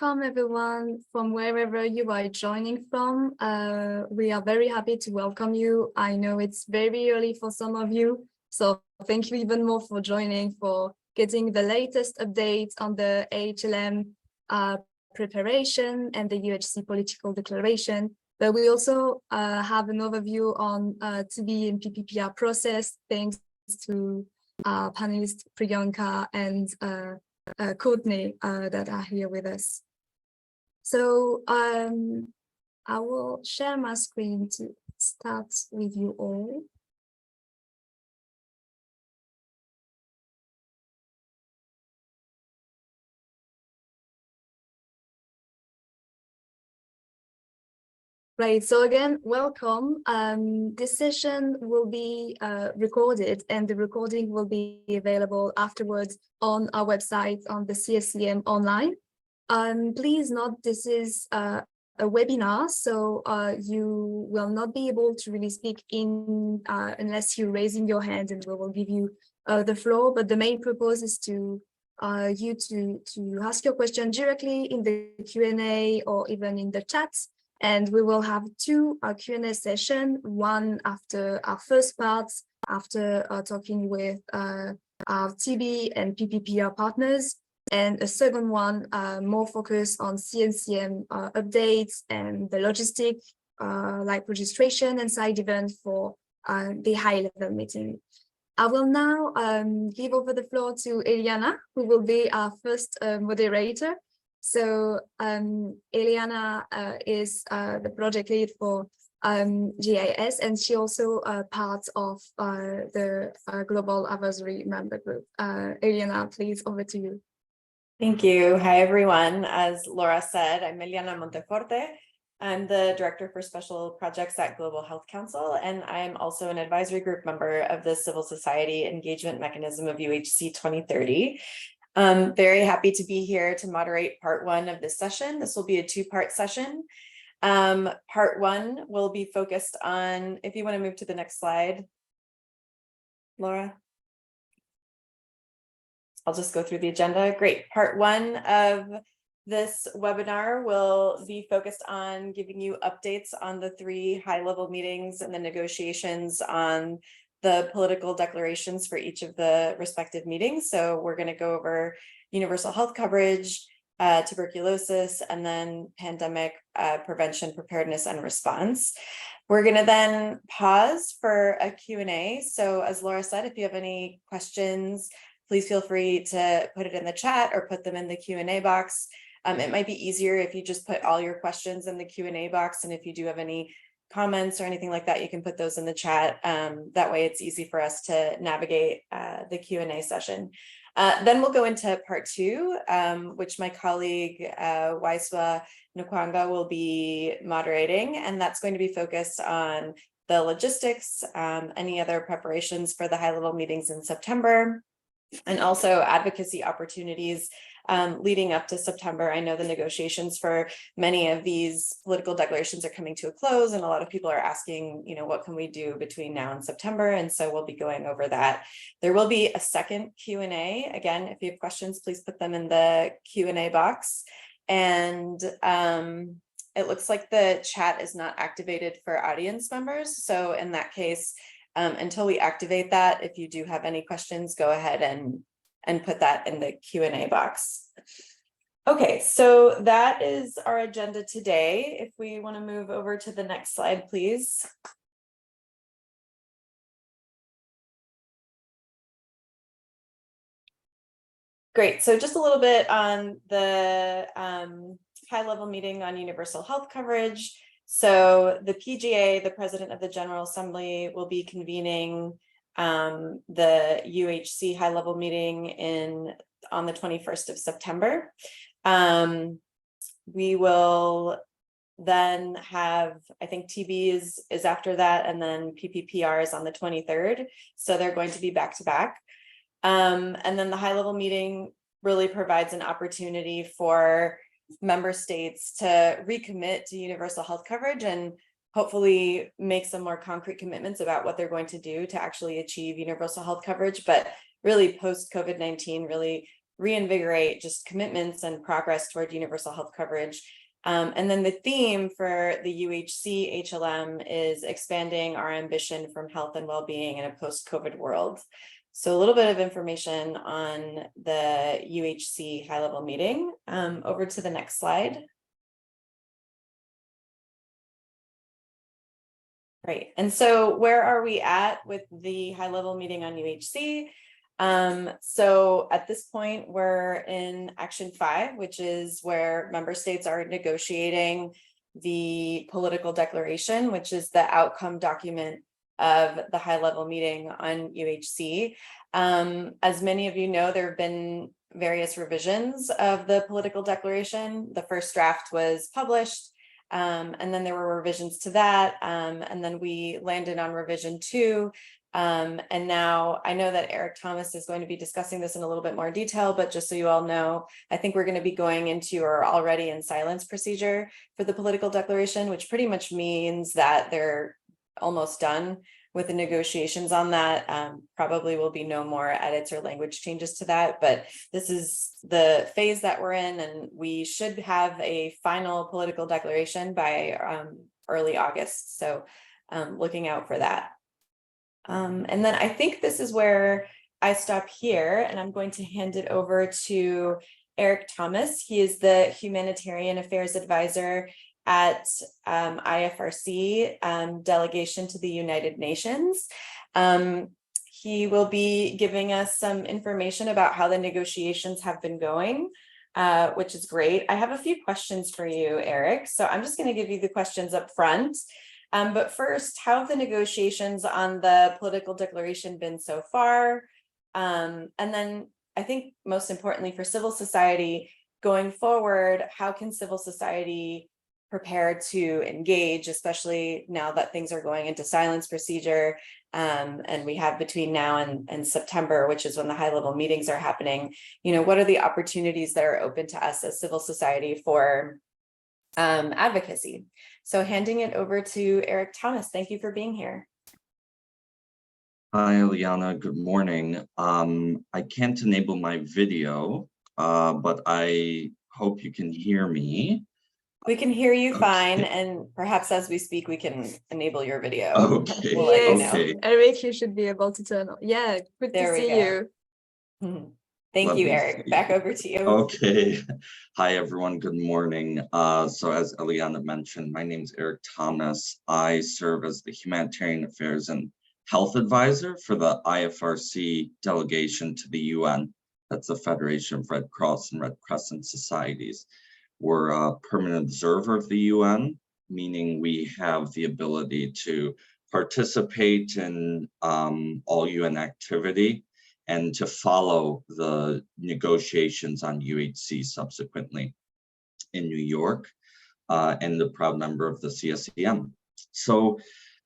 Welcome everyone from wherever you are joining from. We are very happy to welcome you. I know it's very early for some of you, so thank you even more for joining, for getting the latest updates on the AHLM preparation and the UHC political declaration. But we also have an overview on TB and PPPR process, thanks to panelists Priyanka and Courtney that are here with us. So I will share my screen to start with you all. Right, so again, welcome. This session will be recorded, and the recording will be available afterwards on our website on the CSCM online. Please note this is a webinar, so you will not be able to really speak in unless you're raising your hand, and we will give you the floor. But the main purpose is to you to ask your question directly in the Q&A or even in the chat. And we will have two Q&A sessions, one after our first part, after talking with our TB and PPPR partners, and a second one more focused on CNCM updates and the logistic, like registration and side event for the high-level meeting. I will now give over the floor to Eliana, who will be our first moderator. So Eliana is the project lead for GIS, and she also part of the Global Advisory Member Group. Eliana, please, over to you. Thank you. Hi, everyone. As Laura said, I'm Eliana Monteforte. I'm the Director for Special Projects at Global Health Council, and I'm also an advisory group member of the Civil Society Engagement Mechanism of UHC 2030. Very happy to be here to moderate part one of this session. This will be a two-part session. Part one will be focused on, if you want to move to the next slide, Laura. I'll just go through the agenda. Great. Part one of this webinar will be focused on giving you updates on the three high-level meetings and the negotiations on the political declarations for each of the respective meetings. So we're going to go over universal health coverage, tuberculosis, and then pandemic prevention, preparedness, and response. We're going to then pause for a Q&A. So as Laura said, if you have any questions, please feel free to put it in the chat or put them in the Q&A box. It might be easier if you just put all your questions in the Q&A box, and if you do have any comments or anything like that, you can put those in the chat. That way it's easy for us to navigate the Q&A session. Then we'll go into part two, which my colleague Waiswa Nkwanga will be moderating, and that's going to be focused on the logistics, any other preparations for the high-level meetings in September, and also advocacy opportunities leading up to September. I know the negotiations for many of these political declarations are coming to a close, and a lot of people are asking, what can we do between now and September? And so we'll be going over that. There will be a second Q&A. Again, if you have questions, please put them in the Q&A box. And it looks like the chat is not activated for audience members. So in that case, until we activate that, if you do have any questions, go ahead and put that in the Q&A box. Okay, so that is our agenda today. If we want to move over to the next slide, please. Great, so just a little bit on the high-level meeting on universal health coverage. So the PGA, the President of the General Assembly, will be convening the UHC high-level meeting on the 21st of September. We will then have, I think TB is after that, and then PPPR is on the 23rd. So they're going to be back to back. And then the high-level meeting really provides an opportunity for member states to recommit to universal health coverage and hopefully make some more concrete commitments about what they're going to do to actually achieve universal health coverage. But really post-COVID-19, really reinvigorate just commitments and progress toward universal health coverage. And then the theme for the UHC HLM is expanding our ambition from health and well-being in a post-COVID world. So a little bit of information on the UHC high-level meeting. Over to the next slide. Right, and so where are we at with the high-level meeting on UHC? So at this point, we're in Action 5, which is where member states are negotiating the political declaration, which is the outcome document of the high-level meeting on UHC. As many of you know, there have been various revisions of the political declaration. The first draft was published, and then there were revisions to that, and then we landed on revision 2. And now I know that Eric Thomas is going to be discussing this in a little bit more detail, but just so you all know, I think we're going to be going into or already in silence procedure for the political declaration, which pretty much means that they're almost done with the negotiations on that. Probably will be no more edits or language changes to that, but this is the phase that we're in, and we should have a final political declaration by early August. So looking out for that. And then I think this is where I stop here, and I'm going to hand it over to Eric Thomas. He is the Humanitarian Affairs Advisor at IFRC delegation to the United Nations. He will be giving us some information about how the negotiations have been going, which is great. I have a few questions for you, Eric. So I'm just going to give you the questions up front. But first, how have the negotiations on the political declaration been so far? And then I think most importantly for civil society going forward, how can civil society prepare to engage, especially now that things are going into silence procedure, and we have between now and September, which is when the high-level meetings are happening, you know, what are the opportunities that are open to us as civil society for advocacy? So handing it over to Eric Thomas. Thank you for being here. Hi, Eliana. Good morning. I can't enable my video, but I hope you can hear me. We can hear you fine, and perhaps as we speak, we can enable your video. Okay. We'll let you know. Okay. Eric, you should be able to turn on. Yeah, good There to we see go. you. Thank Let you, me Eric. see. Back over to you. Okay. Hi, everyone. Good morning. So as Eliana mentioned, my name is Eric Thomas. I serve as the Humanitarian Affairs and Health Advisor for the IFRC delegation to the UN. That's the Federation of Red Cross and Red Crescent Societies. We're a permanent observer of the UN, meaning we have the ability to participate in all UN activity and to follow the negotiations on UHC subsequently in New York, and the proud member of the CSEM. So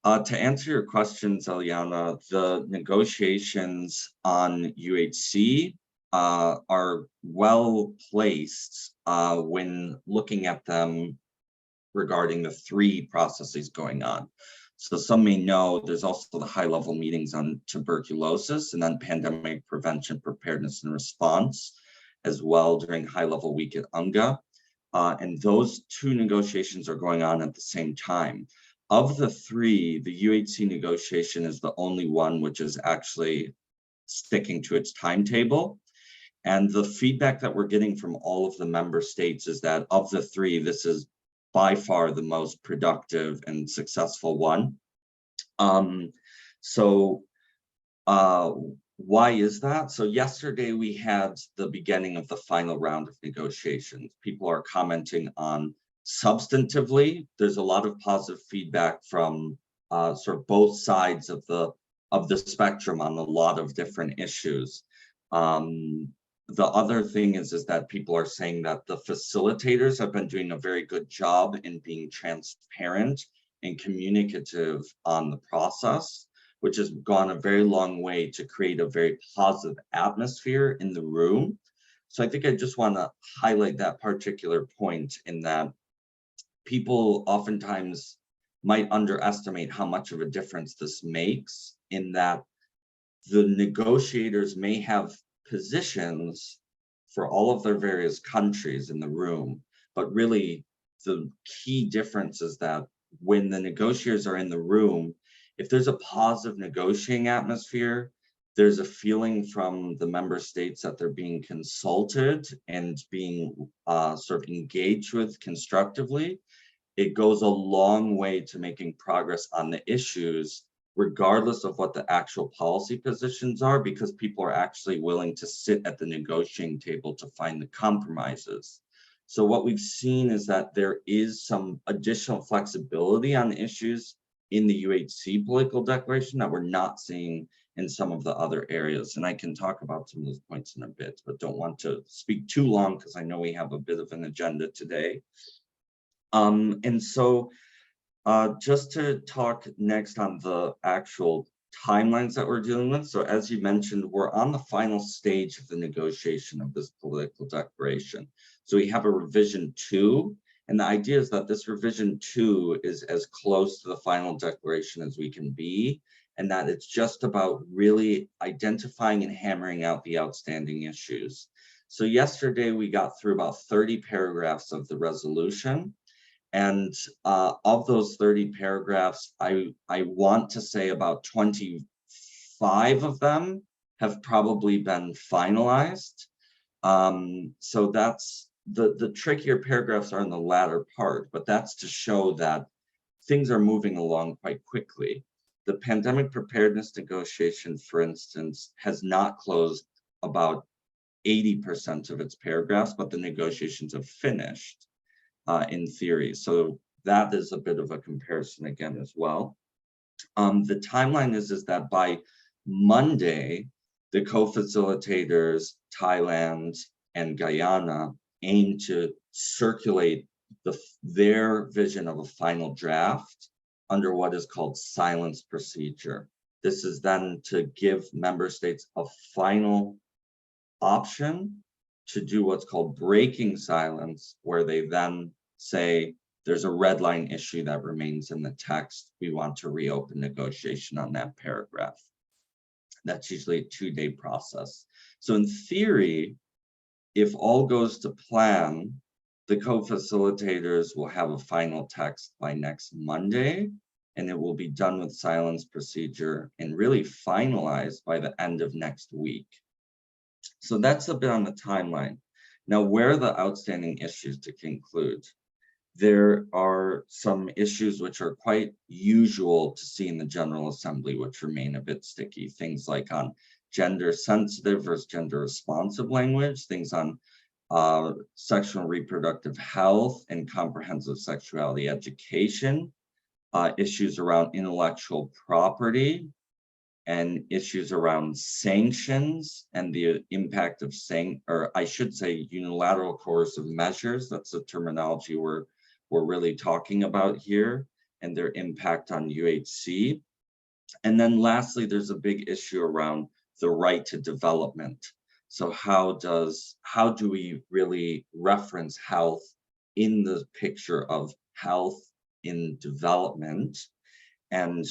to answer your questions, Eliana, the negotiations on UHC are well placed when looking at them regarding the 3 processes going on. So some may know there's also the high-level meetings on tuberculosis and then pandemic prevention, preparedness, and response, as well during high-level week at UNGA. And those 2 negotiations are going on at the same time. Of the 3, the UHC negotiation is the only one which is actually sticking to its timetable. And the feedback that we're getting from all of the member states is that of the 3, this is by far the most productive and successful one. Why is that? So yesterday we had the beginning of the final round of negotiations. People are commenting on substantively. There's a lot of positive feedback from sort of both sides of the spectrum on a lot of different issues. The other thing is that people are saying that the facilitators have been doing a very good job in being transparent and communicative on the process, which has gone a very long way to create a very positive atmosphere in the room. So I think I just want to highlight that particular point, in that people oftentimes might underestimate how much of a difference this makes, in that the negotiators may have positions for all of their various countries in the room. But really, the key difference is that when the negotiators are in the room, if there's a positive negotiating atmosphere, there's a feeling from the member states that they're being consulted and being sort of engaged with constructively. It goes a long way to making progress on the issues, regardless of what the actual policy positions are, because people are actually willing to sit at the negotiating table to find the compromises. So what we've seen is that there is some additional flexibility on issues in the UHC political declaration that we're not seeing in some of the other areas. And I can talk about some of those points in a bit, but don't want to speak too long because I know we have a bit of an agenda today. And so just to talk next on the actual timelines that we're dealing with. So as you mentioned, we're on the final stage of the negotiation of this political declaration. So we have a revision 2, and the idea is that this revision 2 is as close to the final declaration as we can be, and that it's just about really identifying and hammering out the outstanding issues. So yesterday we got through about 30 paragraphs of the resolution. And of those 30 paragraphs, I want to say about 25 of them have probably been finalized. So that's the trickier paragraphs are in the latter part, but that's to show that things are moving along quite quickly. The pandemic preparedness negotiation, for instance, has not closed about 80% of its paragraphs, but the negotiations have finished. In theory. So that is a bit of a comparison again as well. The timeline is that by Monday, the co-facilitators, Thailand and Guyana, aim to circulate their vision of a final draft under what is called silence procedure. This is then to give member states a final option to do what's called breaking silence, where they then say there's a red line issue that remains in the text. We want to reopen negotiation on that paragraph. That's usually a 2-day process. So in theory, if all goes to plan, the co-facilitators will have a final text by next Monday, and it will be done with silence procedure and really finalized by the end of next week. So that's a bit on the timeline. Now, where are the outstanding issues to conclude? There are some issues which are quite usual to see in the General Assembly, which remain a bit sticky. Things like on gender sensitive versus gender responsive language, things on sexual and reproductive health and comprehensive sexuality education, issues around intellectual property, and issues around sanctions and the impact of unilateral coercive measures. That's the terminology we're really talking about here, and their impact on UHC. And then lastly, there's a big issue around the right to development. So how do we really reference health in the picture of health in development? And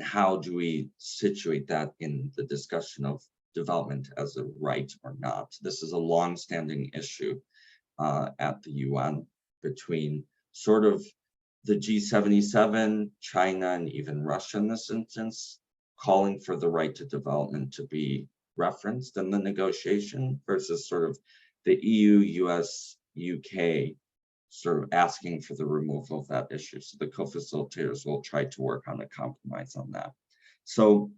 how do we situate that in the discussion of development as a right or not? This is a long-standing issue at the UN between sort of the G77, China, and even Russia in this instance, calling for the right to development to be referenced in the negotiation versus sort of the EU, US, UK sort of asking for the removal of that issue. So the co-facilitators will try to work on a compromise on that. So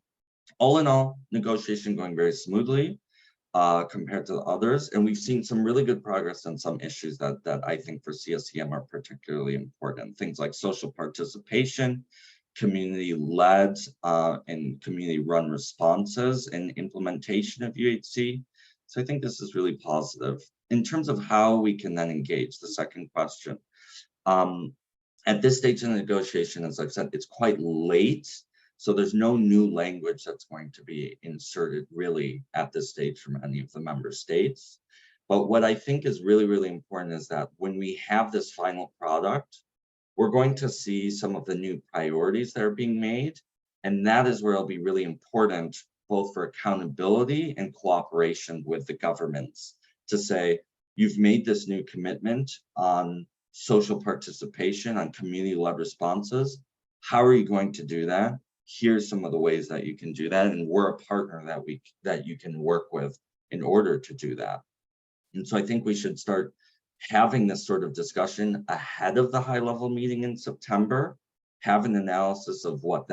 all in all, negotiation going very smoothly compared to the others. And we've seen some really good progress on some issues that I think for CSEM are particularly important. Things like social participation, community-led and community-run responses and implementation of UHC. So I think this is really positive. In terms of how we can then engage, the second question. At this stage in the negotiation, as I've said, it's quite late. So there's no new language that's going to be inserted really at this stage from any of the member states. But what I think is really, really important is that when we have this final product, we're going to see some of the new priorities that are being made. And that is where it'll be really important, both for accountability and cooperation with the governments to say, you've made this new commitment on social participation, on community-led responses. How are you going to do that? Here's some of the ways that you can do that, and we're a partner that you can work with in order to do that. And so I think we should start having this sort of discussion ahead of the high-level meeting in September, have an analysis of what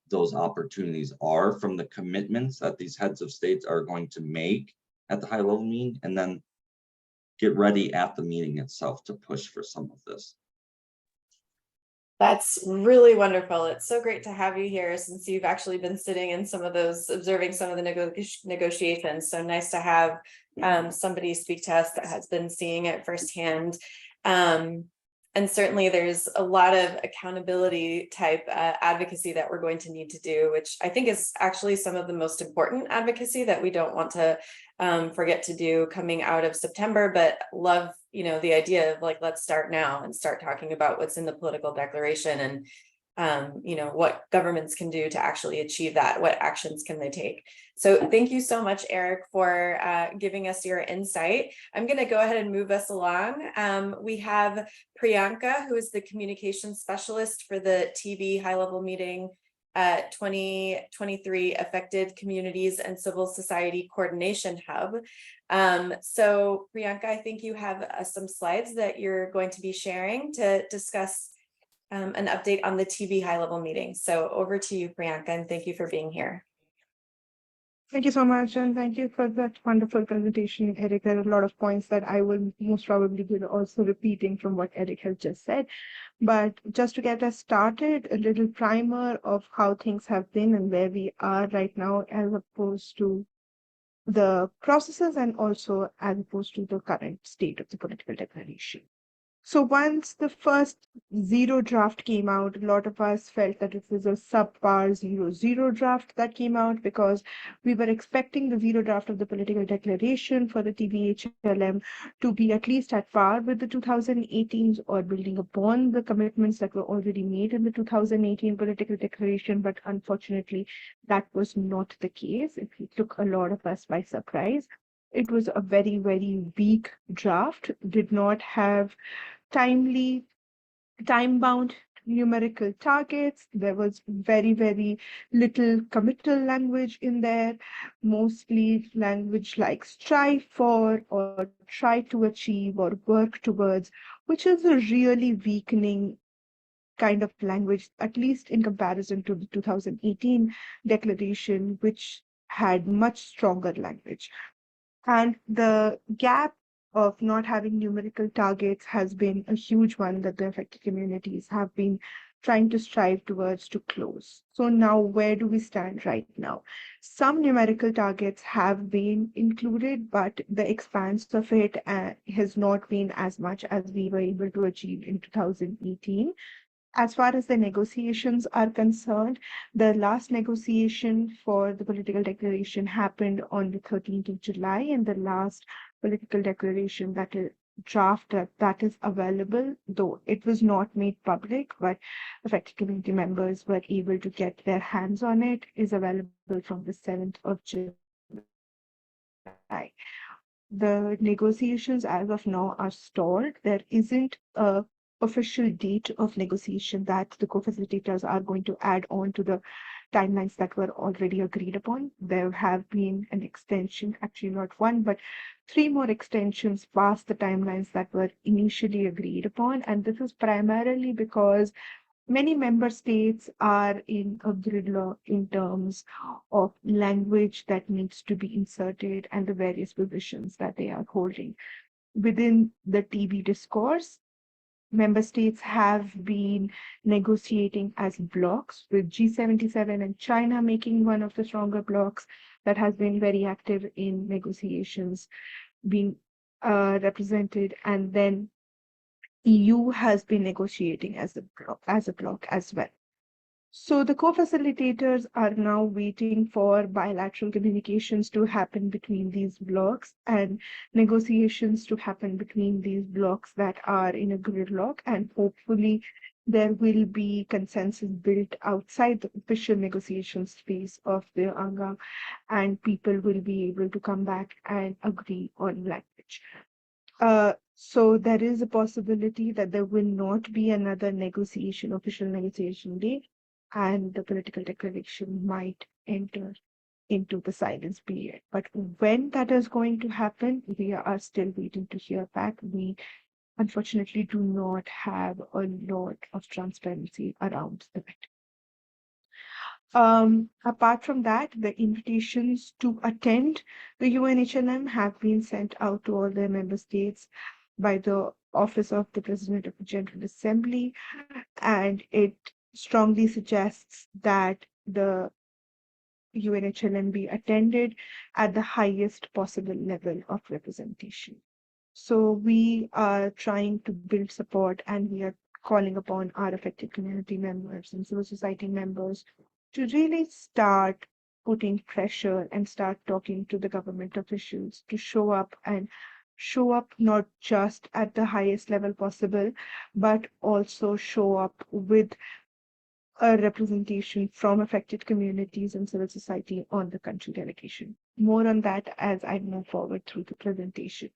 those opportunities are from the commitments that these heads of states are going to make at the high-level meeting, and then get ready at the meeting itself to push for some of this. That's really wonderful. It's so great to have you here, since you've actually been sitting in some of those, observing some of the negotiations. So nice to have somebody speak to us that has been seeing it firsthand. And certainly there's a lot of accountability type advocacy that we're going to need to do, which I think is actually some of the most important advocacy that we don't want to forget to do coming out of September. But love, the idea of, like, let's start now and start talking about what's in the political declaration, and what governments can do to actually achieve that. What actions can they take? So thank you so much, Eric, for giving us your insight. I'm going to go ahead and move us along. We have Priyanka, who is the communications specialist for the TV high-level meeting 2023 Affected Communities and Civil Society Coordination Hub. So Priyanka, I think you have some slides that you're going to be sharing to discuss an update on the TV high-level meeting. So over to you, Priyanka, and thank you for being here. Thank you so much, and thank you for that wonderful presentation, Eric. There are a lot of points that I will most probably be also repeating from what Eric has just said. But just to get us started, a little primer of how things have been and where we are right now, as opposed to the processes, and also as opposed to the current state of the political declaration. So once the first zero draft came out, a lot of us felt that it was a subpar zero draft that came out, because we were expecting the zero draft of the political declaration for the TVHLM to be at least at par with the 2018s, or building upon the commitments that were already made in the 2018 political declaration. But unfortunately, that was not the case. It took a lot of us by surprise. It was a very, very weak draft, did not have time-bound numerical targets. There was very, very little committal language in there, mostly language like strive for, or try to achieve, or work towards, which is a really weakening kind of language, at least in comparison to the 2018 declaration, which had much stronger language. And the gap of not having numerical targets has been a huge one that the affected communities have been trying to strive towards to close. So now, where do we stand right now? Some numerical targets have been included, but the expanse of it has not been as much as we were able to achieve in 2018. As far as the negotiations are concerned, the last negotiation for the political declaration happened on the 13th of July, and the last political declaration that is draft that is available, though it was not made public, but affected community members were able to get their hands on it, is available from the 7th of July. The negotiations as of now are stalled. There isn't a official date of negotiation that the co-facilitators are going to add on to the timelines that were already agreed upon. There have been an extension, actually not one, but 3 more extensions past the timelines that were initially agreed upon. And this is primarily because many member states are in a gridlock in terms of language that needs to be inserted and the various positions that they are holding. Within the TV discourse, member states have been negotiating as blocks, with G77 and China making one of the stronger blocks that has been very active in negotiations being represented. And then EU has been negotiating as a bloc as well. So the co-facilitators are now waiting for bilateral communications to happen between these blocs and negotiations to happen between these blocs that are in a gridlock, and hopefully there will be consensus built outside the official negotiation space of the ANGA, and people will be able to come back and agree on language. March. So there is a possibility that there will not be another negotiation, official negotiation day, and the political declaration might enter into the silence period. But when that is going to happen, we are still waiting to hear back. We unfortunately do not have a lot of transparency around the bit. Apart from that, the invitations to attend the UNHLM have been sent out to all their member states by the Office of the President of the General Assembly, and it strongly suggests that the UNHLM be attended at the highest possible level of representation. So we are trying to build support, and we are calling upon our affected community members and civil society members to really start putting pressure and start talking to the government officials to show up not just at the highest level possible, but also show up with a representation from affected communities and civil society on the country delegation. More on that as I move forward through the presentation.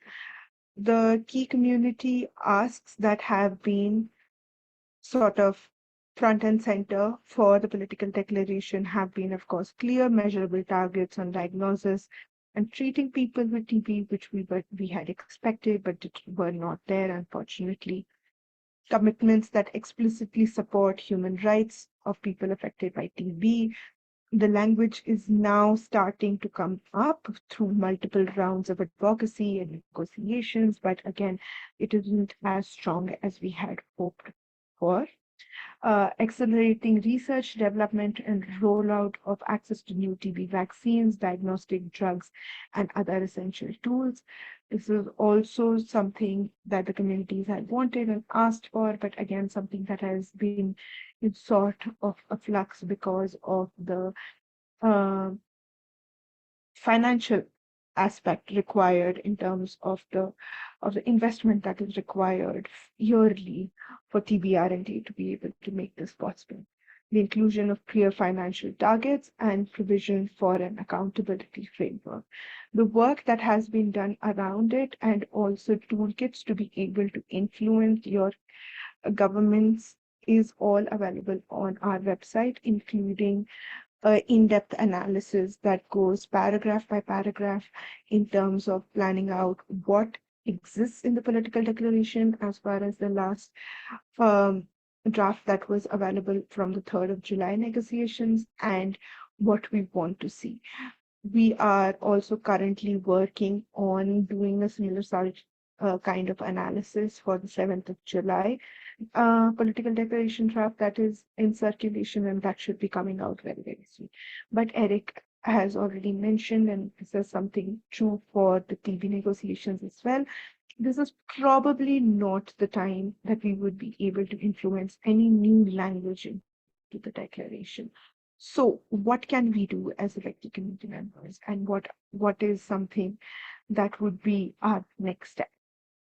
The key community asks that have been sort of front and center for the political declaration have been, of course, clear, measurable targets on diagnosis and treating people with TB, which we had expected, but were not there, unfortunately. Commitments that explicitly support human rights of people affected by TB. The language is now starting to come up through multiple rounds of advocacy and negotiations, but again, it isn't as strong as we had hoped for. Accelerating research, development, and rollout of access to new TB vaccines, diagnostic drugs, and other essential tools. This is also something that the communities had wanted and asked for, but again, something that has been in sort of a flux because of the uh, financial aspect required in terms of the investment that is required yearly for TBR&D to be able to make this possible. The inclusion of clear financial targets and provision for an accountability framework. The work that has been done around it, and also toolkits to be able to influence your governments, is all available on our website, including in-depth analysis that goes paragraph by paragraph in terms of planning out what exists in the political declaration as far as the last draft that was available from the 3rd of July negotiations and what we want to see. We are also currently working on doing a similar kind of analysis for the 7th of July political declaration draft that is in circulation, and that should be coming out very, very soon. But Eric has already mentioned, and this is something true for the TB negotiations as well. This is probably not the time that we would be able to influence any new language into the declaration. So what can we do as elected community members, and what is something that would be our next step?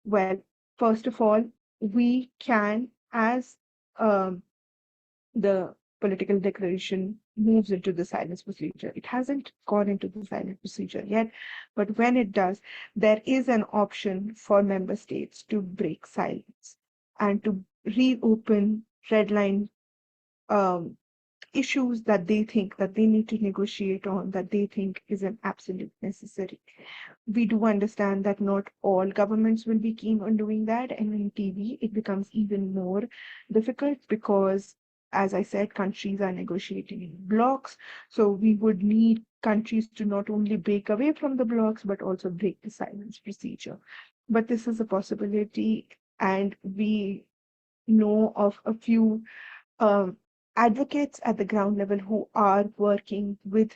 Well, first of all, we can, as the political declaration moves into the silence procedure. It hasn't gone into the silence procedure yet, but when it does, there is an option for member states to break silence and to reopen red line um, issues that they think that they need to negotiate on, that they think is an absolute necessary. We do understand that not all governments will be keen on doing that, and in TB, it becomes even more difficult because, as I said, countries are negotiating in blocks. So we would need countries to not only break away from the blocks, but also break the silence procedure. But this is a possibility, and we know of a few um, advocates at the ground level who are working with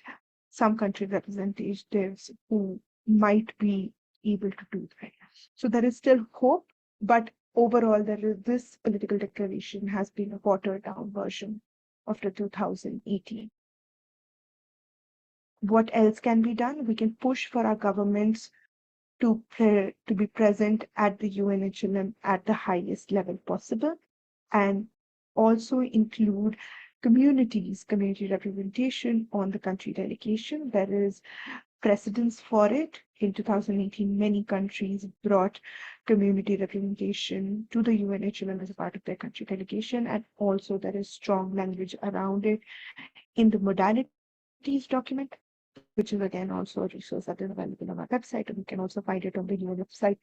some country representatives who might be able to do that. So there is still hope, but overall, this political declaration has been a watered down version of the 2018. What else can be done? We can push for our governments to be present at the UNHLM at the highest level possible, and also include community representation on the country delegation. There is precedence for it. In 2018, many countries brought community representation to the UNHLM as a part of their country delegation, and also there is strong language around it in the modalities document, which is again also a resource that is available on our website, and you can also find it on the UN website,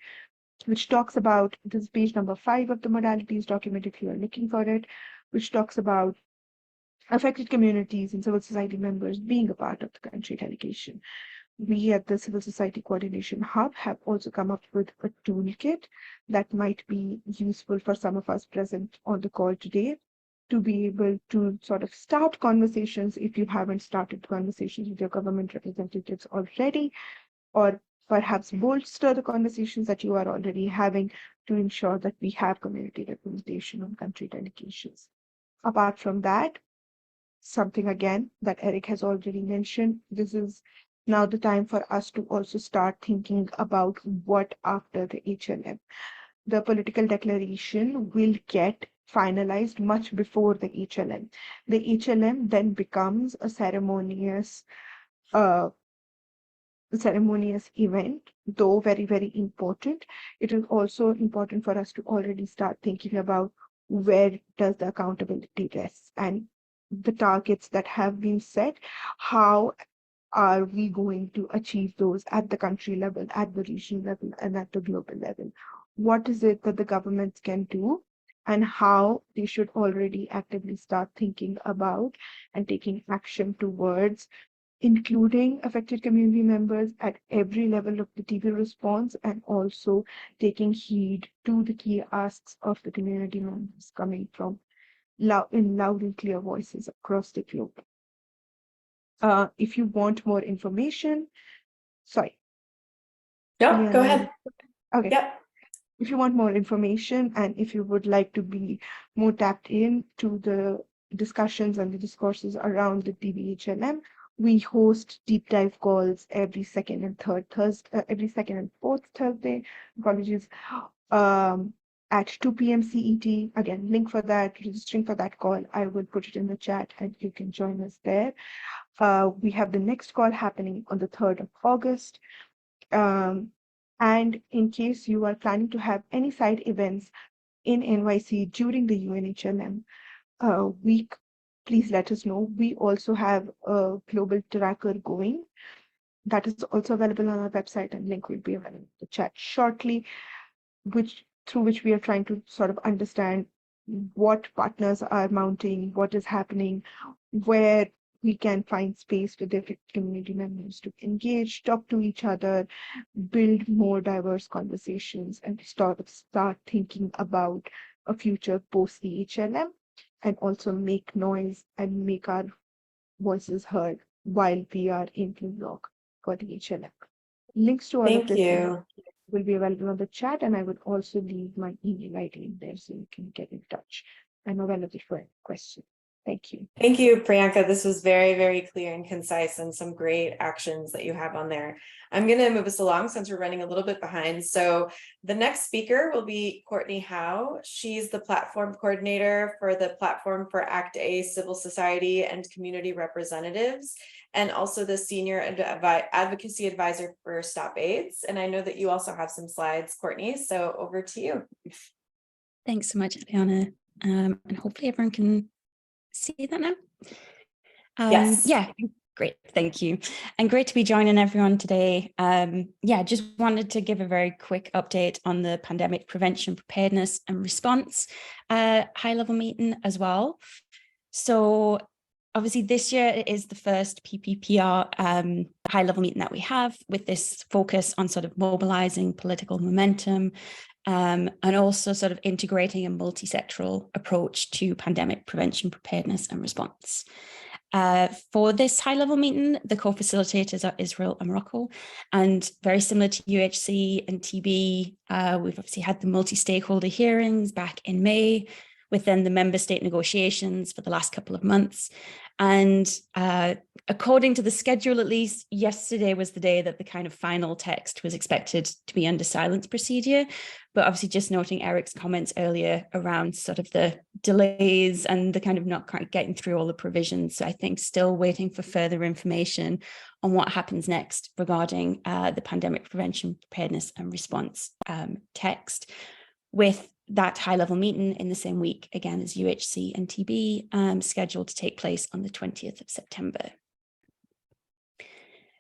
which talks about, this is page number 5 of the modalities document if you are looking for it, which talks about affected communities and civil society members being a part of the country delegation. We at the Civil Society Coordination Hub have also come up with a toolkit that might be useful for some of us present on the call today to be able to sort of start conversations if you haven't started conversations with your government representatives already, or perhaps bolster the conversations that you are already having to ensure that we have community representation on country delegations. Apart from that, something again that Eric has already mentioned, this is now the time for us to also start thinking about what after the HLM. The political declaration will get finalized much before the HLM. The HLM then becomes a ceremonious event, though very, very important. It is also important for us to already start thinking about where does the accountability rest and the targets that have been set, how are we going to achieve those at the country level, at the region level, and at the global level? What is it that the governments can do, and how they should already actively start thinking about and taking action towards including affected community members at every level of the TB response, and also taking heed to the key asks of the community members coming from loud and clear voices across the globe. If you want more information, sorry. No, go ahead. Okay. Yep. If you want more information and if you would like to be more tapped in to the discussions and the discourses around the TBHLM, we host deep dive calls every second and fourth Thursday. Apologies. At 2 p.m. CET. Again, link for that, registering for that call, I will put it in the chat and you can join us there. We have the next call happening on the 3rd of August. And in case you are planning to have any side events in NYC during the UNHLM week, please let us know. We also have a global tracker going that is also available on our website, and link will be available in the chat shortly, through which we are trying to sort of understand what partners are mounting, what is happening, where we can find space for different community members to engage, talk to each other, build more diverse conversations, and start thinking about a future post the HLM, and also make noise and make our voices heard while we are in New York for the HLM. Links to all Thank of this you. will be available on the chat, and I will also leave my email ID in there so you can get in touch. I'm available for any questions. Thank you. Thank you, Priyanka. This was very, very clear and concise, and some great actions that you have on there. I'm going to move us along since we're running a little bit behind. So the next speaker will be Courtney Howe. She's the platform coordinator for the Platform for Act A Civil Society and Community Representatives, and also the senior advocacy advisor for Stop AIDS. And I know that you also have some slides, Courtney, so over to you. Thanks so much, Eliana. And hopefully everyone can see that now. Yes. Yeah, great. Thank you. And great to be joining everyone today. Yeah, just wanted to give a very quick update on the pandemic prevention, preparedness and response high-level meeting as well. So obviously this year is the first PPPR high-level meeting that we have, with this focus on sort of mobilizing political momentum, and also sort of integrating a multi-sectoral approach to pandemic prevention, preparedness and response. For this high-level meeting, the co-facilitators are Israel and Morocco, and very similar to UHC and TB, we've obviously had the multi-stakeholder hearings back in May, within the member state negotiations for the last couple of months. And according to the schedule, at least, yesterday was the day that the kind of final text was expected to be under silence procedure. But obviously just noting Eric's comments earlier around sort of the delays and the kind of not quite getting through all the provisions. So I think still waiting for further information on what happens next regarding the pandemic prevention, preparedness and response text, with that high-level meeting in the same week, again, as UHC and TB, scheduled to take place on the 20th of September.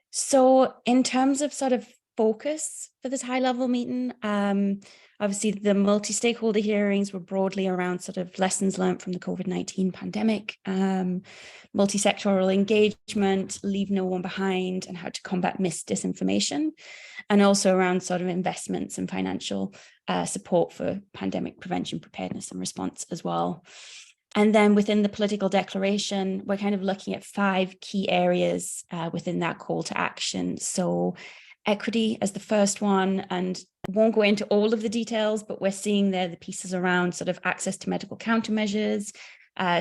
So in terms of sort of focus for this high-level meeting, obviously the multi-stakeholder hearings were broadly around sort of lessons learned from the COVID-19 pandemic, multi-sectoral engagement, leave no one behind, and how to combat disinformation, and also around sort of investments and financial support for pandemic prevention, preparedness and response as well. And then within the political declaration, we're kind of looking at 5 key areas within that call to action. So equity as the first one, and won't go into all of the details, but we're seeing there the pieces around sort of access to medical countermeasures,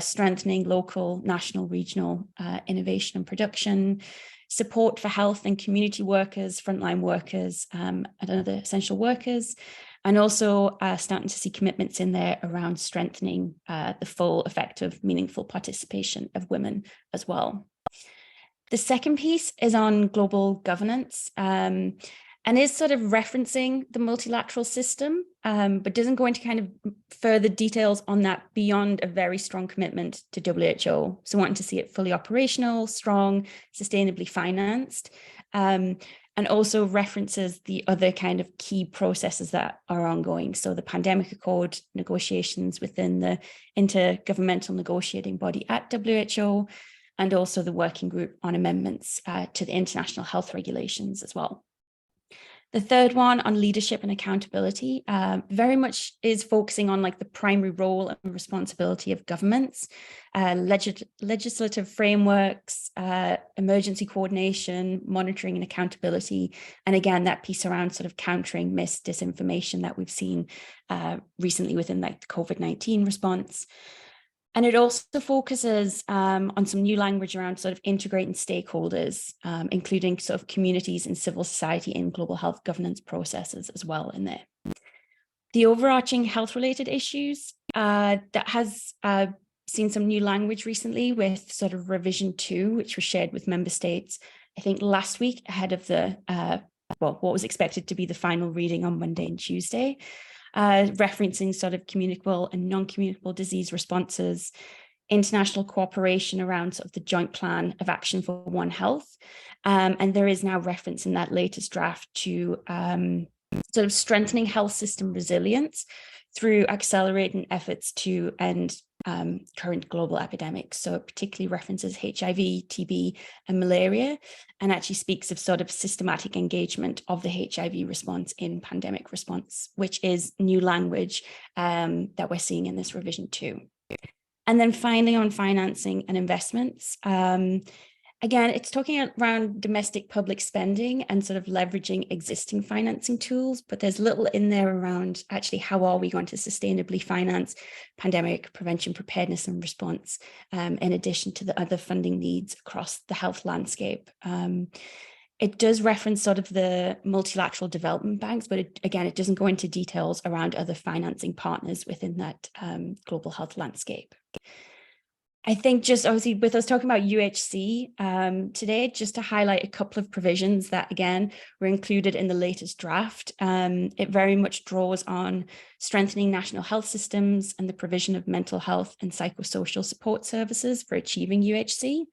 strengthening local, national, regional innovation and production, support for health and community workers, frontline workers, and other essential workers, and also starting to see commitments in there around strengthening the full effective, meaningful participation of women as well. The second piece is on global governance, and is sort of referencing the multilateral system, but doesn't go into kind of further details on that beyond a very strong commitment to WHO. So wanting to see it fully operational, strong, sustainably financed, and also references the other kind of key processes that are ongoing. So the pandemic accord negotiations within the intergovernmental negotiating body at WHO, and also the working group on amendments to the international health regulations as well. The third one on leadership and accountability very much is focusing on like the primary role and responsibility of governments, legislative frameworks, emergency coordination, monitoring and accountability. And again, that piece around sort of countering disinformation that we've seen recently within like the COVID-19 response. And it also focuses on some new language around sort of integrating stakeholders, including sort of communities and civil society in global health governance processes as well in there. The overarching health-related issues that has seen some new language recently with sort of revision 2, which was shared with member states, I think last week ahead of the, what was expected to be the final reading on Monday and Tuesday. Referencing sort of communicable and non-communicable disease responses, international cooperation around sort of the joint plan of action for One Health. And there is now reference in that latest draft to sort of strengthening health system resilience through accelerating efforts to end current global epidemics. So it particularly references HIV, TB, and malaria, and actually speaks of sort of systematic engagement of the HIV response in pandemic response, which is new language that we're seeing in this revision too. And then finally on financing and investments, again, it's talking around domestic public spending and sort of leveraging existing financing tools, but there's little in there around actually how are we going to sustainably finance pandemic prevention, preparedness and response, in addition to the other funding needs across the health landscape. It does reference sort of the multilateral development banks, but again, it doesn't go into details around other financing partners within that global health landscape. I think just obviously with us talking about UHC today, just to highlight a couple of provisions that, again, were included in the latest draft. It very much draws on strengthening national health systems and the provision of mental health and psychosocial support services for achieving UHC.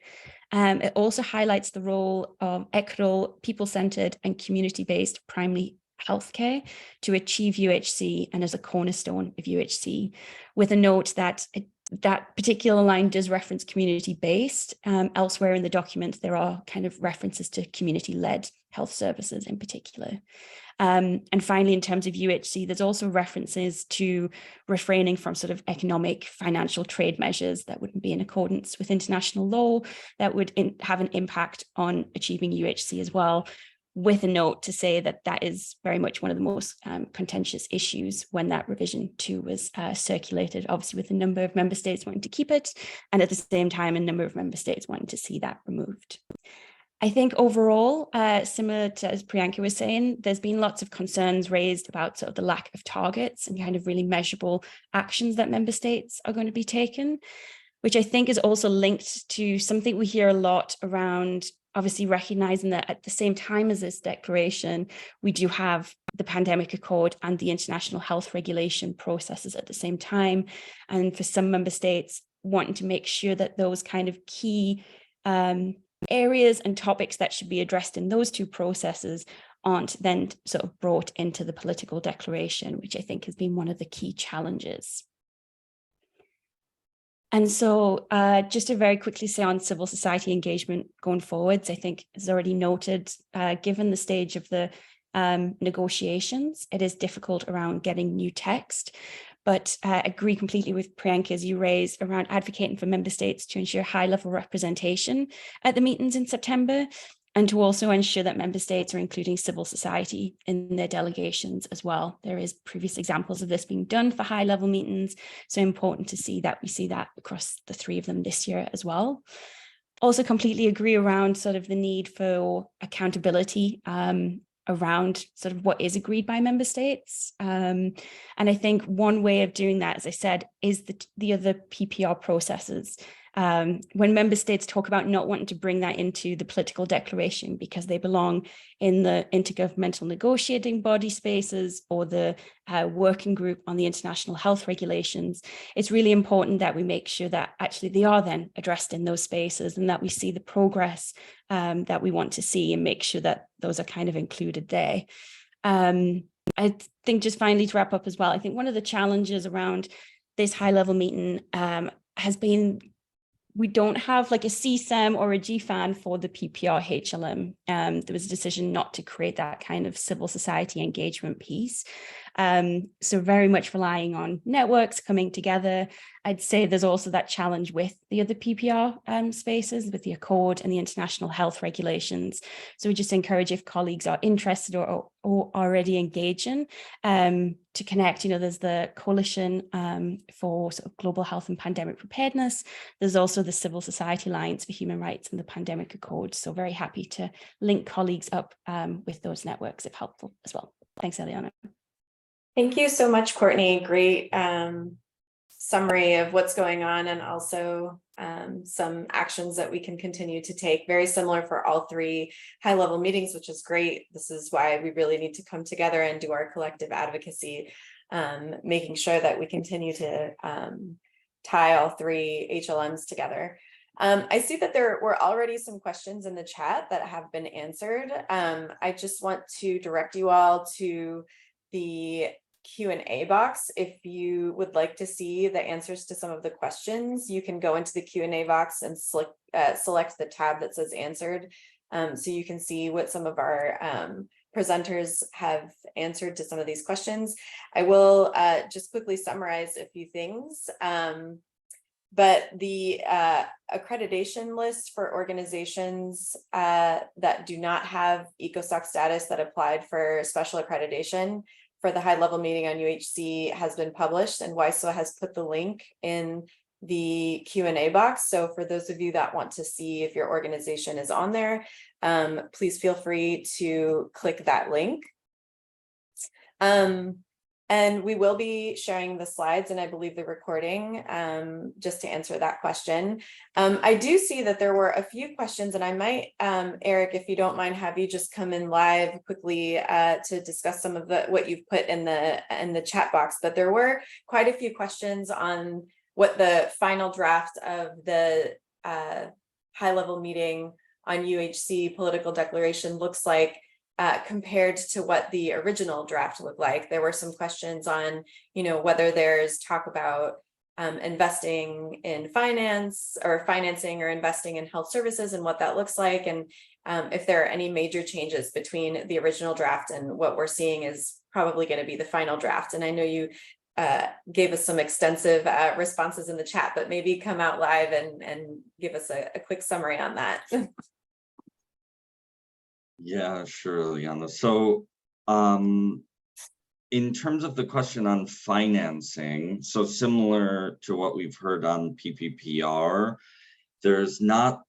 It also highlights the role of equitable, people-centered and community-based primary healthcare to achieve UHC and as a cornerstone of UHC, with a note that that particular line does reference community-based. Elsewhere in the document, there are kind of references to community-led health services in particular. And finally, in terms of UHC, there's also references to refraining from sort of economic, financial trade measures that wouldn't be in accordance with international law that would have an impact on achieving UHC as well, with a note to say that that is very much one of the most contentious issues when that revision 2 was circulated, obviously with a number of member states wanting to keep it, and at the same time, a number of member states wanting to see that removed. I think overall, similar to as Priyanka was saying, there's been lots of concerns raised about sort of the lack of targets and kind of really measurable actions that member states are going to be taken, which I think is also linked to something we hear a lot around, obviously recognizing that at the same time as this declaration, we do have the pandemic accord and the international health regulation processes at the same time. And for some member states wanting to make sure that those kind of key areas and topics that should be addressed in those two processes aren't then sort of brought into the political declaration, which I think has been one of the key challenges. And so just to very quickly say on civil society engagement going forwards, I think as already noted, given the stage of the negotiations, it is difficult around getting new text, but I agree completely with Priyanka as you raised around advocating for member states to ensure high level representation at the meetings in September, and to also ensure that member states are including civil society in their delegations as well. There is previous examples of this being done for high level meetings, so important to see that we see that across the 3 of them this year as well. Also completely agree around sort of the need for accountability around sort of what is agreed by member states. And I think one way of doing that, as I said, is the other PPR processes. When member states talk about not wanting to bring that into the political declaration because they belong in the intergovernmental negotiating body spaces or the working group on the international health regulations, it's really important that we make sure that actually they are then addressed in those spaces and that we see the progress that we want to see and make sure that those are kind of included there. I think just finally to wrap up as well, I think one of the challenges around this high level meeting has been we don't have like a CSEM or a GFAN for the PPR HLM. There was a decision not to create that kind of civil society engagement piece. So very much relying on networks coming together. I'd say there's also that challenge with the other PPR spaces, with the Accord and the international health regulations. So we just encourage if colleagues are interested or already engaging to connect. You know, there's the Coalition for sort of Global Health and Pandemic Preparedness. There's also the Civil Society Alliance for Human Rights and the Pandemic Accord. So very happy to link colleagues up with those networks if helpful as well. Thanks, Eliana. Thank you so much, Courtney. Great summary of what's going on and also some actions that we can continue to take. Very similar for all 3 high-level meetings, which is great. This is why we really need to come together and do our collective advocacy, making sure that we continue to tie all 3 HLMs together. I see that there were already some questions in the chat that have been answered. I just want to direct you all to the Q&A box. If you would like to see the answers to some of the questions, you can go into the Q&A box and select the tab that says answered. So you can see what some of our presenters have answered to some of these questions. I will just quickly summarize a few things. But the accreditation list for organizations that do not have ECOSOC status that applied for special accreditation for the high level meeting on UHC has been published, and WISO has put the link in the Q&A box. So for those of you that want to see if your organization is on there, please feel free to click that link. And we will be sharing the slides and I believe the recording just to answer that question. I do see that there were a few questions, and I might, Eric, if you don't mind, have you just come in live quickly to discuss some of what you've put in the chat box. But there were quite a few questions on what the final draft of the high level meeting on UHC political declaration looks like. Compared to what the original draft looked like. There were some questions on, you know, whether there's talk about investing in finance or financing or investing in health services and what that looks like, and if there are any major changes between the original draft and what we're seeing is probably going to be the final draft. And I know you gave us some extensive responses in the chat, but maybe come out live and give us a quick summary on that. Yeah, sure, Liana. So in terms of the question on financing, so similar to what we've heard on PPPR, there's not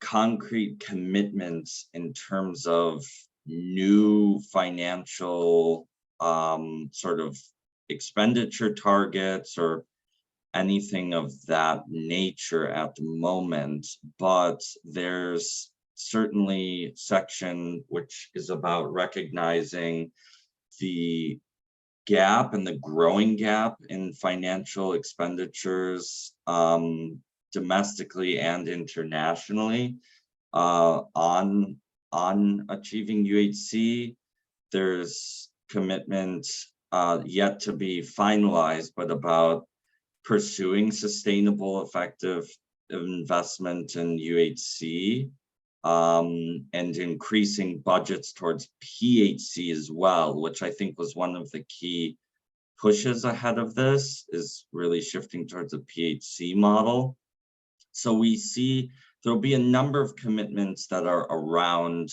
concrete commitments in terms of new financial sort of expenditure targets or anything of that nature at the moment, but there's certainly section which is about recognizing the gap and the growing gap in financial expenditures domestically and internationally on achieving UHC. There's commitment yet to be finalized, but about pursuing sustainable, effective investment in UHC and increasing budgets towards PHC as well, which I think was one of the key pushes ahead of this, is really shifting towards a PHC model. So we see there'll be a number of commitments that are around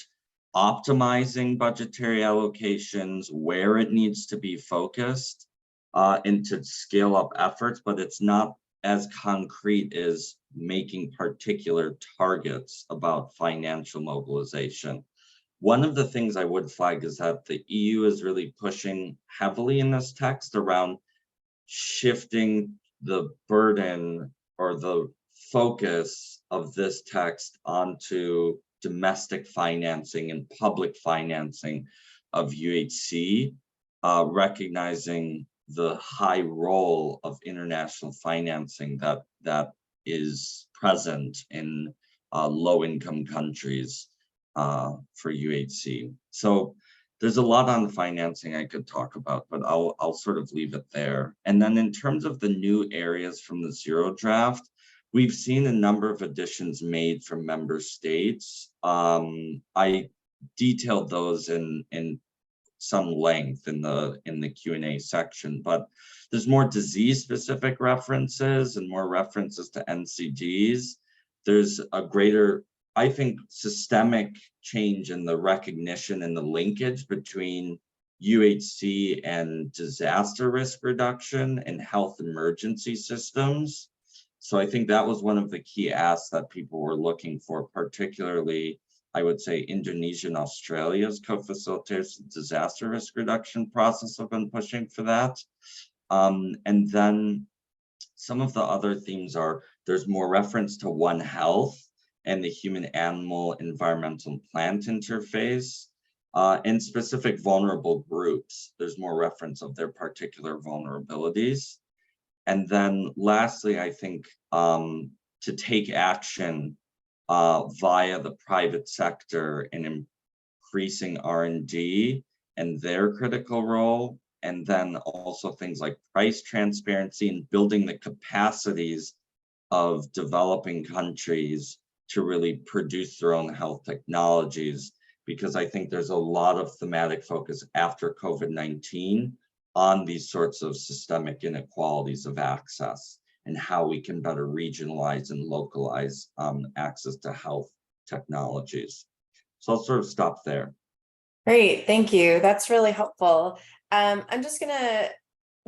optimizing budgetary allocations, where it needs to be focused, and to scale up efforts, but it's not as concrete as making particular targets about financial mobilization. One of the things I would flag is that the EU is really pushing heavily in this text around shifting the burden or the focus of this text onto domestic financing and public financing of UHC, recognizing the high role of international financing that is present in low-income countries for UHC. So there's a lot on the financing I could talk about, but I'll sort of leave it there. And then in terms of the new areas from the zero draft, we've seen a number of additions made from member states. I detailed those in some length in the Q&A section, but there's more disease-specific references and more references to NCDs. There's a greater, I think, systemic change in the recognition and the linkage between UHC and disaster risk reduction and health emergency systems. So I think that was one of the key asks that people were looking for, particularly, I would say, Indonesia and Australia's co-facilitators of disaster risk reduction process have been pushing for that. And then some of the other themes are, there's more reference to One Health and the human, animal, environmental, and plant interface, and specific vulnerable groups. There's more reference of their particular vulnerabilities. And then lastly, I think to take action via the private sector in increasing R&D and their critical role, and then also things like price transparency and building the capacities of developing countries to really produce their own health technologies, because I think there's a lot of thematic focus after COVID-19 on these sorts of systemic inequalities of access and how we can better regionalize and localize access to health technologies. So I'll sort of stop there. Great, thank you. That's really helpful. I'm just gonna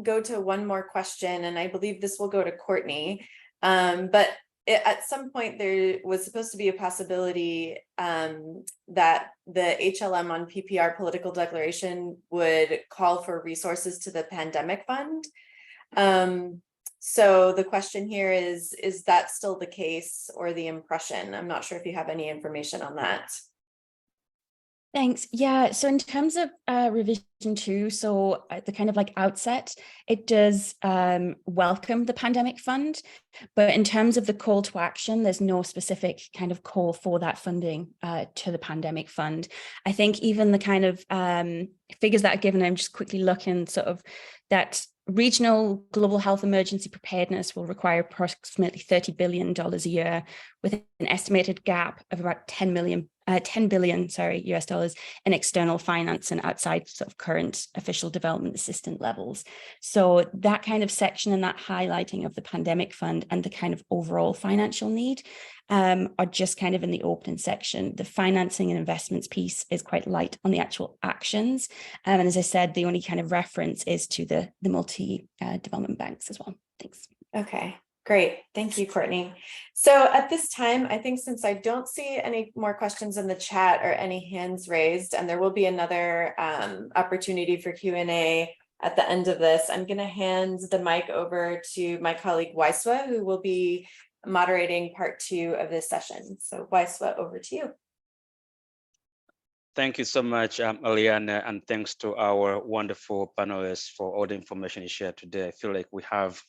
go to one more question, and I believe this will go to Courtney. But at some point there was supposed to be a possibility that the HLM on PPR political declaration would call for resources to the pandemic fund. So the question here is that still the case or the impression? I'm not sure if you have any information on that. Thanks. Yeah, so in terms of revision 2, so at the kind of like outset, it does welcome the pandemic fund, but in terms of the call to action, there's no specific kind of call for that funding to the pandemic fund. I think even the kind of figures that are given, I'm just quickly looking, sort of that regional global health emergency preparedness will require approximately $30 billion a year, with an estimated gap of about $10 10 billion, US dollars in external finance and outside sort of current official development assistance levels. So that kind of section and that highlighting of the pandemic fund and the kind of overall financial need are just kind of in the opening section. The financing and investments piece is quite light on the actual actions. And as I said, the only kind of reference is to the multi-development banks as well. Thanks. Okay, great. Thank you, Courtney. So at this time, I think since I don't see any more questions in the chat or any hands raised, and there will be another opportunity for Q&A at the end of this, I'm going to hand the mic over to my colleague Waiswa, who will be moderating part 2 of this session. So Waiswa, over to you. Thank you so much, Aliana, and thanks to our wonderful panelists for all the information you shared today. I feel like we have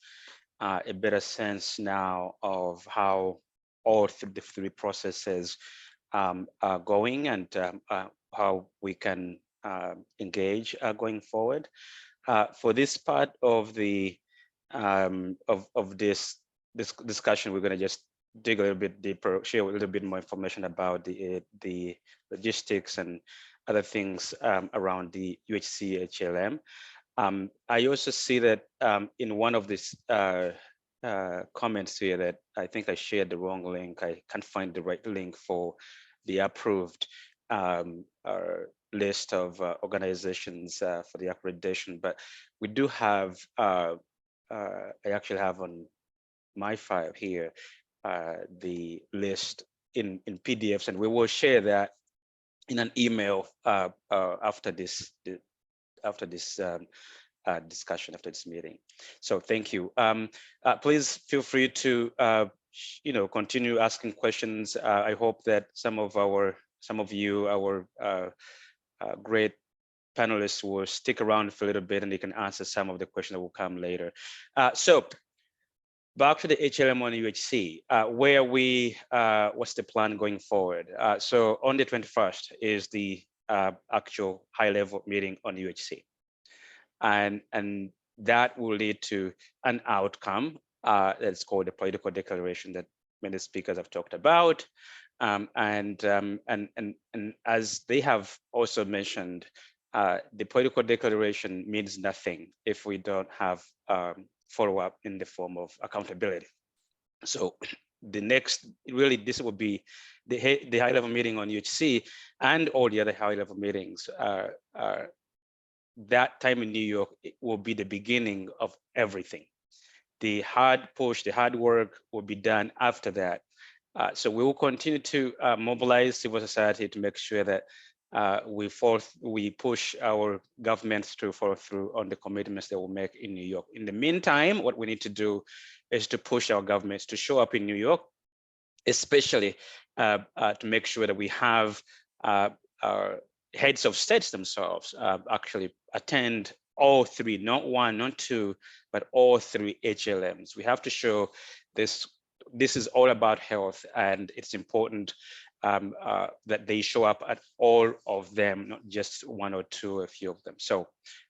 a better sense now of how all the 3 processes are going and how we can engage going forward. For this part of the this discussion, we're going to just dig a little bit deeper, share a little bit more information about the logistics and other things around the UHC HLM. I also see that in one of these comments here that I think I shared the wrong link. I can't find the right link for the approved list of organizations for the accreditation, but we do have, I actually have on my file here, the list in PDFs, and we will share that in an email after this discussion, after this meeting. So thank you. Please feel free to continue asking questions. I hope that some of you, our great panelists, will stick around for a little bit and they can answer some of the questions that will come later. So back to the HLM on UHC, where we, what's the plan going forward? So on the 21st is the actual high-level meeting on UHC. And that will lead to an outcome that's called the political declaration that many speakers have talked about. And as they have also mentioned, the political declaration means nothing if we don't have follow-up in the form of accountability. So the next, really, this will be the high-level meeting on UHC and all the other high-level meetings. That time in New York, it will be the beginning of everything. The hard push, the hard work will be done after that. So we will continue to mobilize civil society to make sure that we push our governments to follow through on the commitments they will make in New York. In the meantime, what we need to do is to push our governments to show up in New York, especially to make sure that we have our heads of states themselves actually attend all 3, not 1, not 2, but all 3 HLMs. We have to show this is all about health, and it's important that they show up at all of them, not just 1 or 2, a few of them. So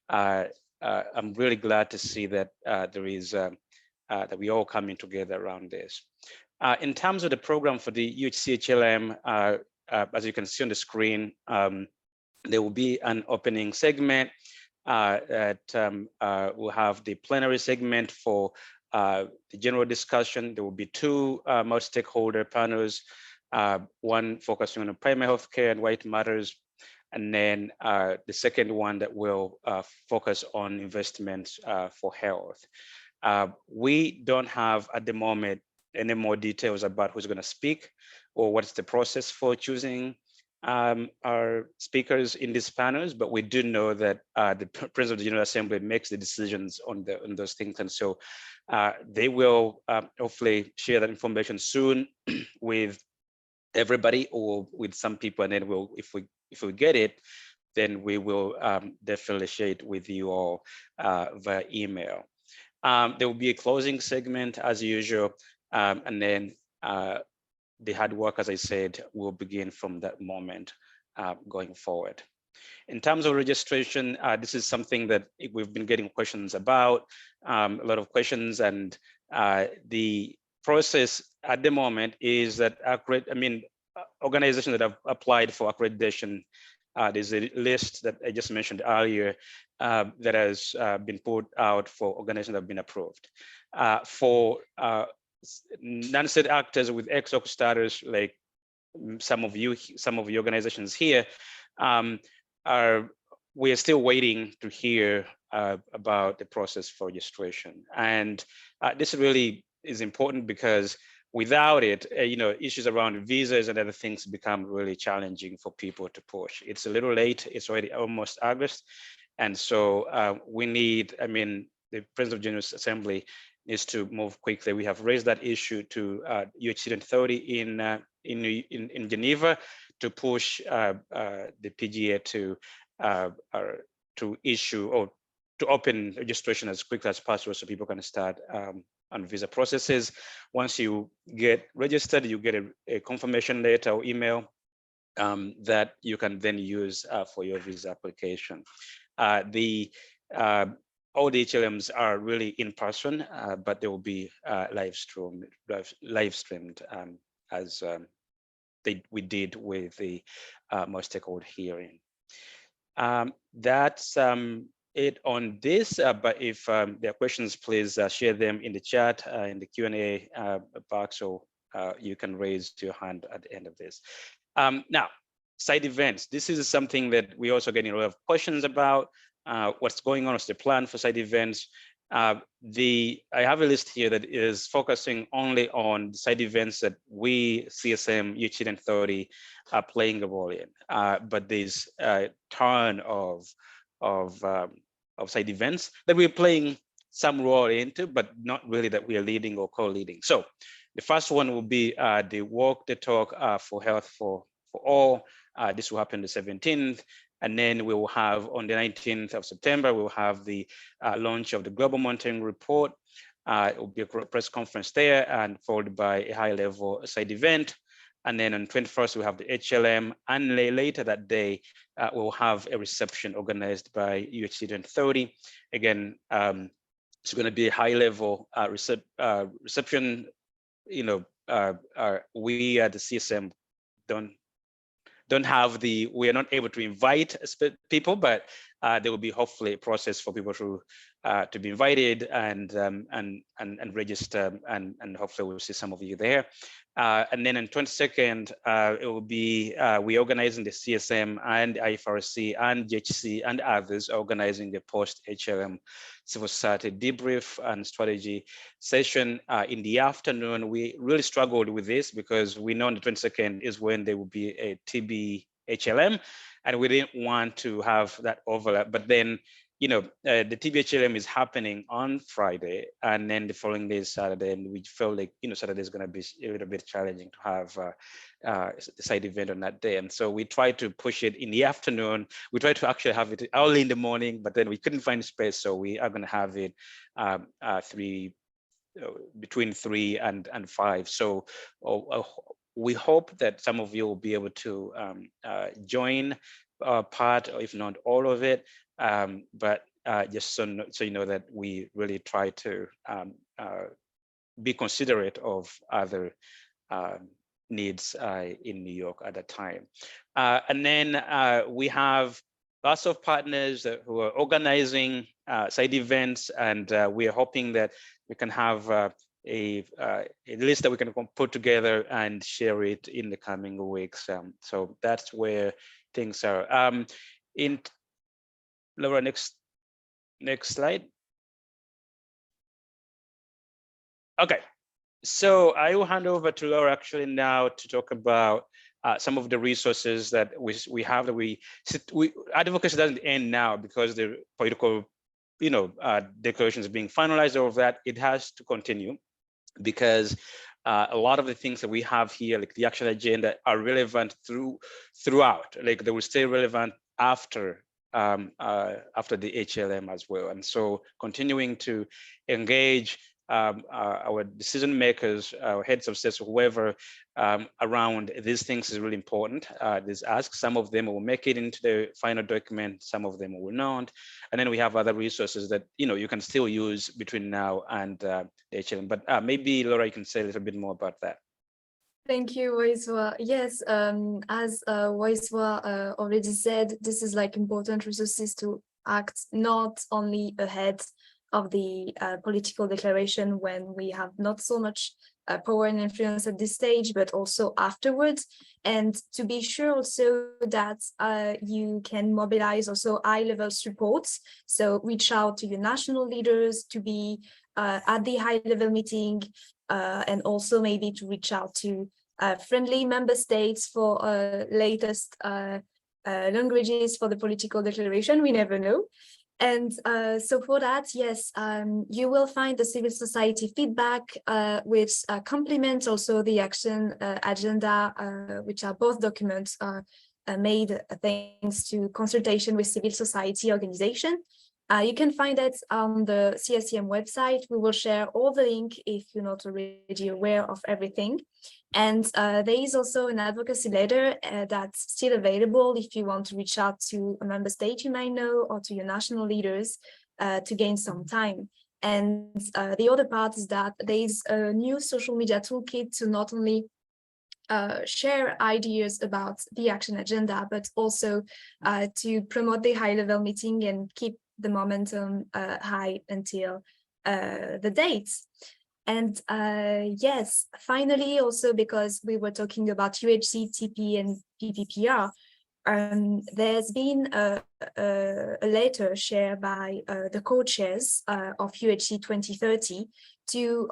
I'm really glad to see that there is that we all coming together around this. In terms of the program for the UHC HLM, as you can see on the screen, there will be an opening segment that will have the plenary segment for the general discussion. There will be 2 multi-stakeholder panels, one focusing on primary healthcare and why it matters, and then the second one that will focus on investments for health. We don't have at the moment any more details about who's going to speak or what's the process for choosing our speakers in these panels, but we do know that the President of the General Assembly makes the decisions on those things, and so they will hopefully share that information soon with everybody or with some people, and then if we get it, then we will definitely share it with you all via email. There will be a closing segment as usual, and then the hard work, as I said, will begin from that moment going forward. In terms of registration, this is something that we've been getting questions about, a lot of questions, and the process at the moment is that organizations that have applied for accreditation. There's a list that I just mentioned earlier that has been put out for organizations that have been approved. For non-state actors with EXOC status, like some of the organizations here, we are still waiting to hear about the process for registration. And this really is important because without it, issues around visas and other things become really challenging for people to push. It's a little late. It's already almost August. And so we need, the President of General Assembly needs to move quickly. We have raised that issue to UH 30 in Geneva to push the PGA to issue or to open registration as quickly as possible so people can start on visa processes. Once you get registered, you get a confirmation letter or email that you can then use for your visa application. All the HLMs are really in person, but they will be live streamed as we did with the multi-stakeholder hearing. That's it on this, but if there are questions, please share them in the chat, in the Q&A box, so you can raise your hand at the end of this. Now, side events. This is something that we're also getting a lot of questions about. What's going on? What's the plan for side events? I have a list here that is focusing only on side events that we, CSM, UH 30, are playing a role in. But there's a ton of side events that we're playing some role into, but not really that we are leading or co-leading. So the first one will be the Walk the Talk for Health for All. This will happen the 17th. And then we will have on the 19th of September, we'll have the launch of the Global Monitoring Report. It will be a press conference there and followed by a high-level side event. And then on 21st, we have the HLM. And later that day, we'll have a reception organized by UH 30. Again, it's going to be a high-level reception. We at the CSM we are not able to invite people, but there will be hopefully a process for people to be invited and register, and hopefully we'll see some of you there. And then on 22nd, it will be we organizing the CSM and IFRC and GHC and others organizing the post-HLM civil society debrief and strategy session in the afternoon. We really struggled with this because we know on the 22nd is when there will be a TB HLM, and we didn't want to have that overlap. But then, the TBHLM is happening on Friday, and then the following day is Saturday, and we felt like, Saturday is going to be a little bit challenging to have a side event on that day. And so we tried to push it in the afternoon. We tried to actually have it early in the morning, but then we couldn't find space. So we are going to have it between 3 and 5. So we hope that some of you will be able to join part, or if not all of it. But just so you know that we really try to be considerate of other needs in New York at that time. And then we have lots of partners who are organizing side events, and we are hoping that we can have a list that we can put together and share it in the coming weeks. So that's where things are. Laura, next slide. Okay, so I will hand over to Laura actually now to talk about some of the resources that we have. That advocacy doesn't end now because the political, declarations are being finalized. All of that, it has to continue, because a lot of the things that we have here, like the action agenda, are relevant throughout. Like they will stay relevant after the HLM as well. And so continuing to engage our decision makers, our heads of states, whoever, around these things is really important. These asks, some of them will make it into the final document, some of them will not. And then we have other resources that you can still use between now and the HLM. But maybe Laura, you can say a little bit more about that. Thank you, Waiswa. Yes, as Waiswa already said, this is like important resources to act not only ahead of the political declaration when we have not so much power and influence at this stage, but also afterwards. And to be sure also that you can mobilize also high-level supports. So reach out to your national leaders to be at the high-level meeting, and also maybe to reach out to friendly member states for latest languages for the political declaration. We never know. And so for that, yes, you will find the civil society feedback, which complements also the action agenda, which are both documents made thanks to consultation with civil society organization. You can find it on the CSCM website. We will share all the link if you're not already aware of everything. And there is also an advocacy letter that's still available if you want to reach out to a member state you might know or to your national leaders to gain some time. And the other part is that there is a new social media toolkit to not only share ideas about the action agenda, but also to promote the high-level meeting and keep the momentum high until the dates. And yes, finally, also because we were talking about UHC, TP, and PPPR, there's been a letter shared by the co-chairs of UHC 2030 to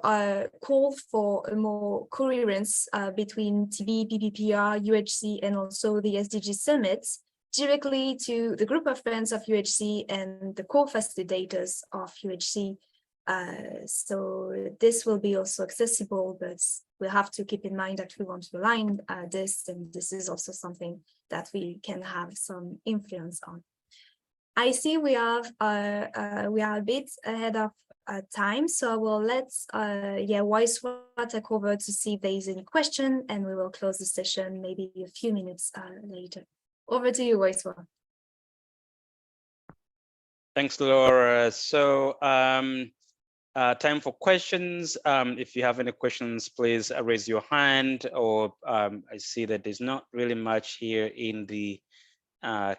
call for a more coherence between TB, PPPR, UHC, and also the SDG summits directly to the group of friends of UHC and the co-facilitators of UHC. So this will be also accessible, but we'll have to keep in mind that we want to align this, and this is also something that we can have some influence on. I see we are a bit ahead of time, so I will let Waiswa take over to see if there is any question, and we will close the session maybe a few minutes later. Over to you, Waiswa. Thanks, Laura. So time for questions. If you have any questions, please raise your hand, or I see that there's not really much here in the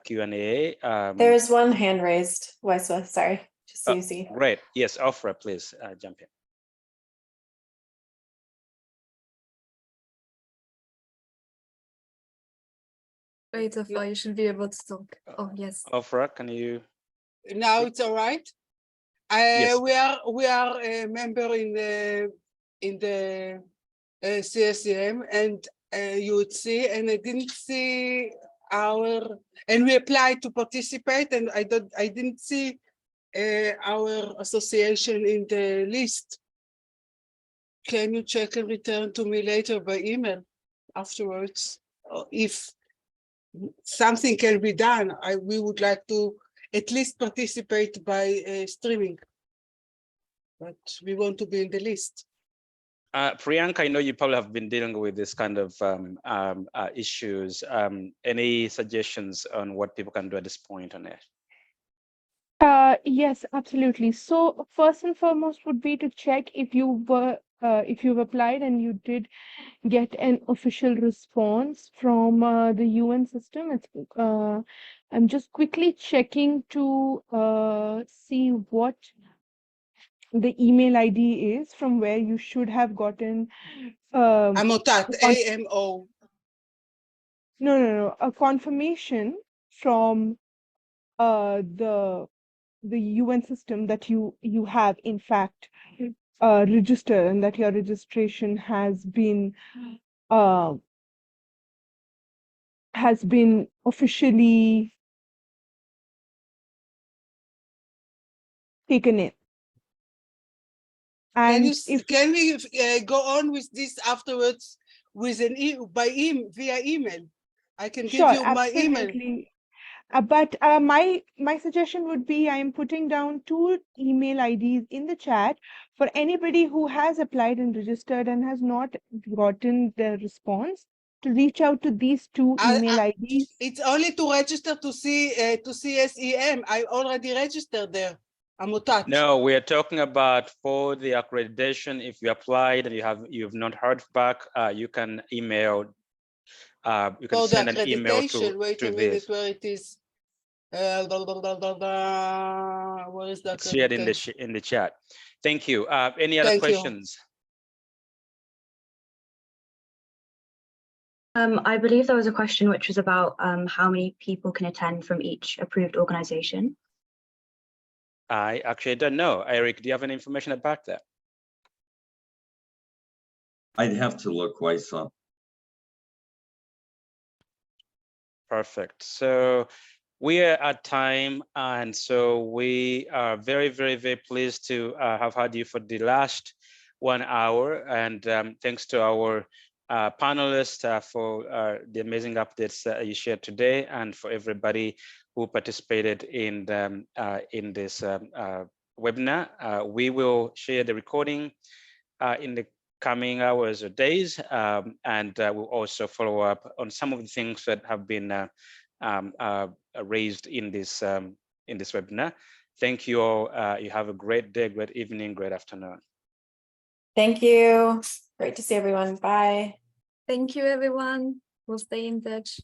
Q&A. There's one hand raised, Waiswa, sorry, just so you see. Great, yes, Ofra, please jump in. Wait, Ofra, you should be able to talk. Oh, yes. Ofra, can you? Now it's all right. Yes. We are a member in the CSCM and you would see, and I didn't see and we applied to participate, and I didn't see our association in the list. Can you check and return to me later by email afterwards? If something can be done, we would like to at least participate by streaming, but we want to be in the list. Priyanka, I know you probably have been dealing with this kind of issues. Any suggestions on what people can do at this point on it? Yes, absolutely. So first and foremost would be to check if you were if you've applied and you did get an official response from the UN system. I'm just quickly checking to see what the email ID is from where you should have gotten Amotat, AMO. No, a confirmation from the UN system that you have in fact registered, and that your registration has been officially taken in. And Can we go on with this afterwards with via email? I can give you my email. But my suggestion would be, I am putting down 2 email IDs in the chat for anybody who has applied and registered and has not gotten the response, to reach out to these 2 email IDs. It's only to register to CSEM. I already registered there. עמותת. No, we are talking about for the accreditation. If you applied and you've not heard back, you can email. You can For the send an email accreditation, wait to a minute, this. where it is. Where is the It's shared accreditation? in the chat. Thank you. Any other Thank you. questions? I believe there was a question which was about how many people can attend from each approved organization. I actually don't know. Eric, do you have any information about that? I'd have to look Waisa. Perfect. So we are at time, and so we are very, very, very pleased to have had you for the last 1 hour. And thanks to our panelists for the amazing updates that you shared today, and for everybody who participated in this webinar. We will share the recording in the coming hours or days, and we'll also follow up on some of the things that have been raised in this webinar. Thank you all. You have a great day, great evening, great afternoon. Thank you. Great to see everyone. Bye. Thank you, everyone. We'll stay in touch.